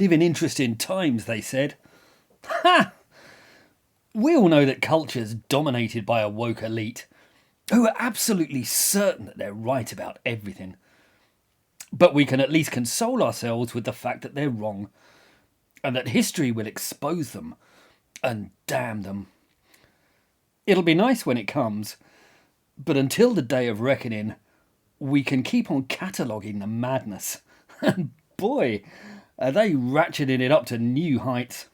live in interesting times, they said. Ha! We all know that culture's dominated by a woke elite who are absolutely certain that they're right about everything. But we can at least console ourselves with the fact that they're wrong and that history will expose them and damn them. It'll be nice when it comes, but until the day of reckoning, we can keep on cataloguing the madness. And boy, are they ratcheting it up to new heights.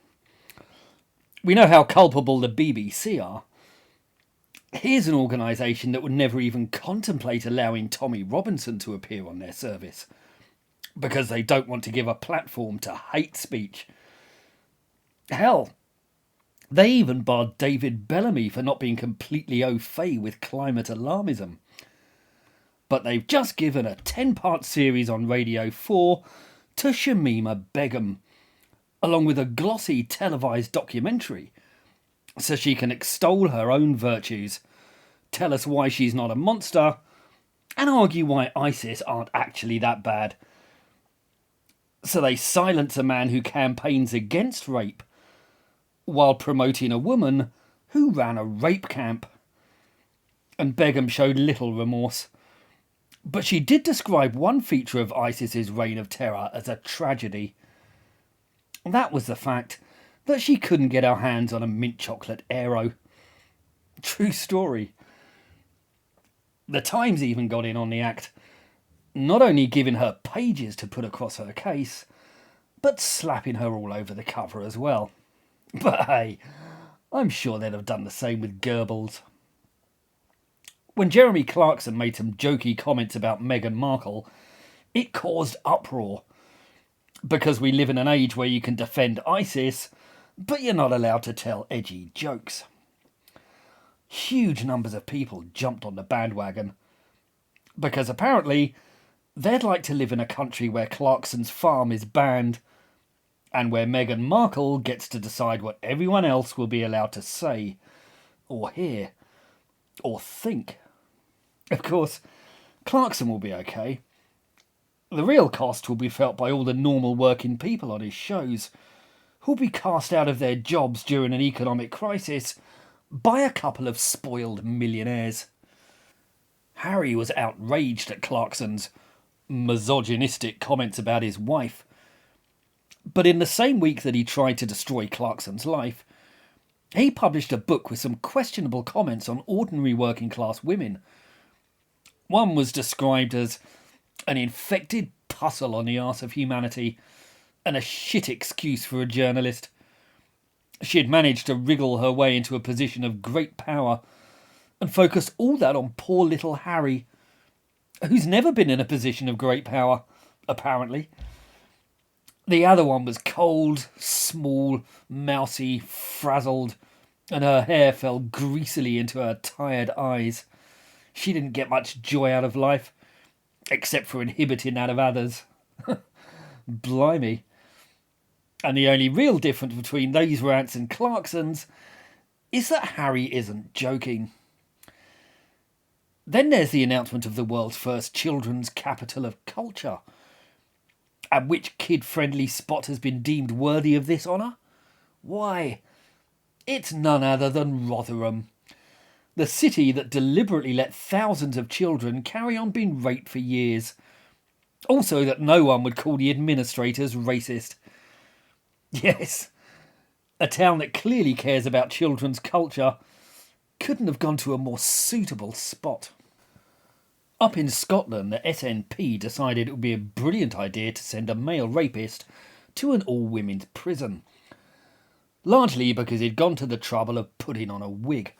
We know how culpable the BBC are. Here's an organisation that would never even contemplate allowing Tommy Robinson to appear on their service because they don't want to give a platform to hate speech. Hell, they even barred David Bellamy for not being completely au fait with climate alarmism. But they've just given a 10-part series on Radio 4 to Shamima Begum, along with a glossy televised documentary, so she can extol her own virtues, tell us why she's not a monster, and argue why ISIS aren't actually that bad. So they silence a man who campaigns against rape while promoting a woman who ran a rape camp. And Begum showed little remorse. But she did describe one feature of ISIS's reign of terror as a tragedy. That was the fact that she couldn't get her hands on a mint chocolate Aero. True story. The Times even got in on the act, not only giving her pages to put across her case, but slapping her all over the cover as well. But hey, I'm sure they'd have done the same with Goebbels. When Jeremy Clarkson made some jokey comments about Meghan Markle, it caused uproar. Because we live in an age where you can defend ISIS, but you're not allowed to tell edgy jokes. Huge numbers of people jumped on the bandwagon. Because apparently, they'd like to live in a country where Clarkson's farm is banned, and where Meghan Markle gets to decide what everyone else will be allowed to say, or hear, or think. Of course, Clarkson will be okay. The real cost will be felt by all the normal working people on his shows, who'll be cast out of their jobs during an economic crisis by a couple of spoiled millionaires. Harry was outraged at Clarkson's misogynistic comments about his wife. But in the same week that he tried to destroy Clarkson's life, he published a book with some questionable comments on ordinary working class women. One was described as an infected puzzle on the arse of humanity and a shit excuse for a journalist. She had managed to wriggle her way into a position of great power and focused all that on poor little Harry, who's never been in a position of great power, apparently. The other one was cold, small, mousy, frazzled, and her hair fell greasily into her tired eyes. She didn't get much joy out of life, except for inhibiting that of others. Blimey. And the only real difference between these rants and Clarkson's is that Harry isn't joking. Then there's the announcement of the world's first children's capital of culture. And which kid-friendly spot has been deemed worthy of this honour? Why, it's none other than Rotherham, the city that deliberately let thousands of children carry on being raped for years. Also that no one would call the administrators racist. Yes, a town that clearly cares about children's culture couldn't have gone to a more suitable spot. Up in Scotland, the SNP decided it would be a brilliant idea to send a male rapist to an all-women's prison, largely because he'd gone to the trouble of putting on a wig.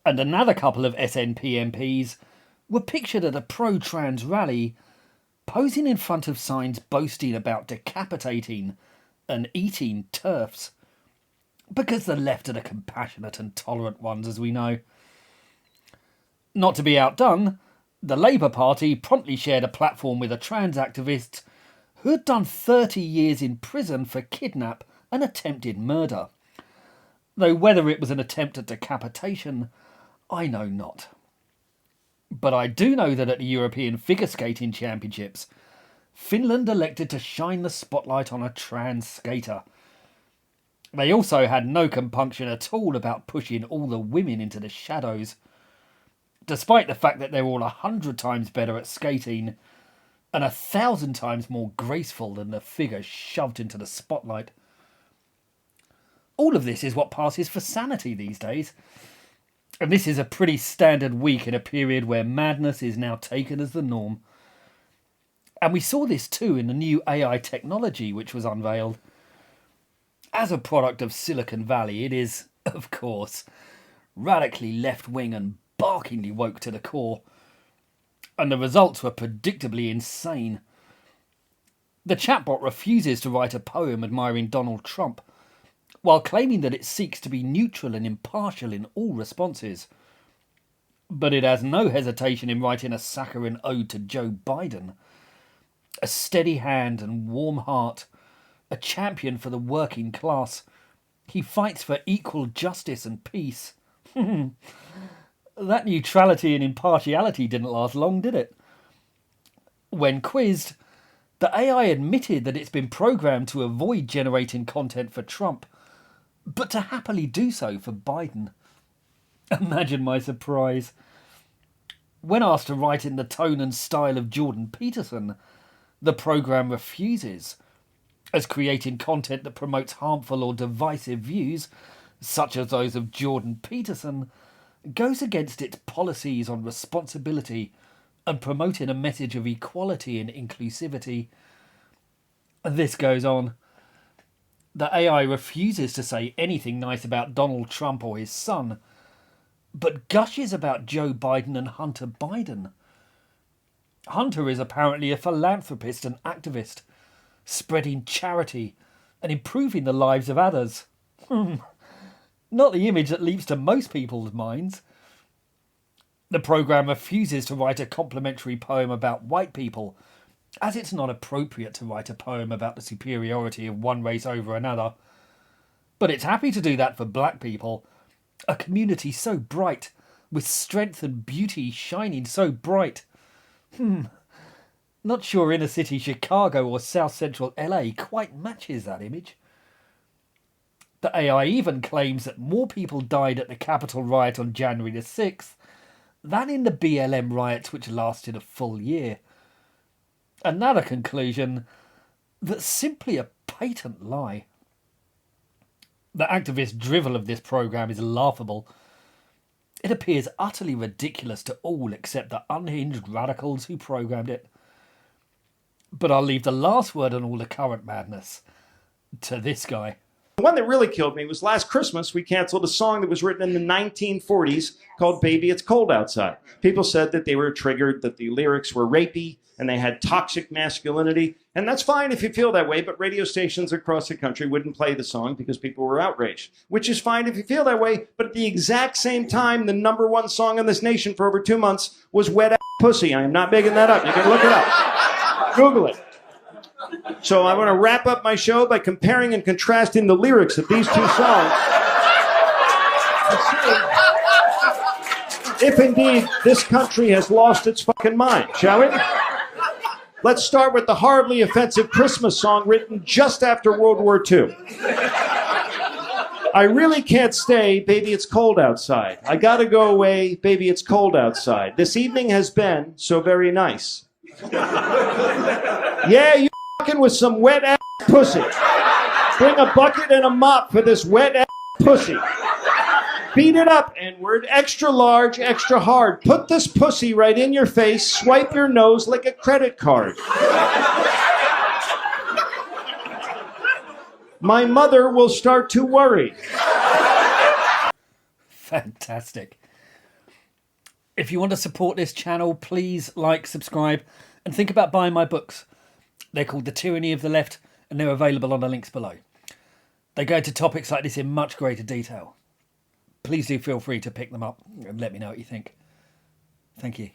And another couple of SNP MPs were pictured at a pro-trans rally, posing in front of signs boasting about decapitating and eating TERFs, because the left are the compassionate and tolerant ones, as we know. Not to be outdone, the Labour Party promptly shared a platform with a trans activist who had done 30 years in prison for kidnap and attempted murder. Though whether it was an attempt at decapitation, I know not. But I do know that at the European Figure Skating Championships, Finland elected to shine the spotlight on a trans skater. They also had no compunction at all about pushing all the women into the shadows, despite the fact that they're all 100 times better at skating and 1,000 times more graceful than the figures shoved into the spotlight. All of this is what passes for sanity these days. And this is a pretty standard week in a period where madness is now taken as the norm. And we saw this too in the new AI technology which was unveiled. As a product of Silicon Valley, it is, of course, radically left-wing and barkingly woke to the core. And the results were predictably insane. The chatbot refuses to write a poem admiring Donald Trump, while claiming that it seeks to be neutral and impartial in all responses. But it has no hesitation in writing a saccharine ode to Joe Biden. A steady hand and warm heart, a champion for the working class. He fights for equal justice and peace. That neutrality and impartiality didn't last long, did it? When quizzed, the AI admitted that it's been programmed to avoid generating content for Trump, but to happily do so for Biden. Imagine my surprise. When asked to write in the tone and style of Jordan Peterson, the program refuses, as creating content that promotes harmful or divisive views, such as those of Jordan Peterson, goes against its policies on responsibility and promoting a message of equality and inclusivity. This goes on. The AI refuses to say anything nice about Donald Trump or his son, but gushes about Joe Biden and Hunter Biden. Hunter is apparently a philanthropist and activist, spreading charity and improving the lives of others. Not the image that leaps to most people's minds. The programme refuses to write a complimentary poem about white people, as it's not appropriate to write a poem about the superiority of one race over another. But it's happy to do that for black people, a community so bright, with strength and beauty shining so bright. Not sure inner city Chicago or South Central LA quite matches that image. The AI even claims that more people died at the Capitol riot on January the 6th than in the BLM riots which lasted a full year. Another conclusion that's simply a patent lie. The activist drivel of this programme is laughable. It appears utterly ridiculous to all except the unhinged radicals who programmed it. But I'll leave the last word on all the current madness to this guy. The one that really killed me was last Christmas we canceled a song that was written in the 1940s called Baby It's Cold Outside. People said that they were triggered, that the lyrics were rapey, and they had toxic masculinity. And that's fine if you feel that way, but radio stations across the country wouldn't play the song because people were outraged. Which is fine if you feel that way, but at the exact same time, the #1 song in this nation for over 2 months was Wet Ass Pussy. I am not making that up. You can look it up. Google it. So I want to wrap up my show by comparing and contrasting the lyrics of these two songs and see if indeed this country has lost its fucking mind, shall we? Let's start with the horribly offensive Christmas song written just after World War II. I really can't stay, baby, it's cold outside. I gotta go away, baby, it's cold outside. This evening has been so very nice. Yeah, you fucking with some wet ass pussy. Bring a bucket and a mop for this wet ass pussy. Beat it up, N-word, extra large, extra hard. Put this pussy right in your face, swipe your nose like a credit card. My mother will start to worry. Fantastic. If you want to support this channel, please like, subscribe, and think about buying my books. They're called The Tyranny of the Left, and they're available on the links below. They go into topics like this in much greater detail. Please do feel free to pick them up and let me know what you think. Thank you.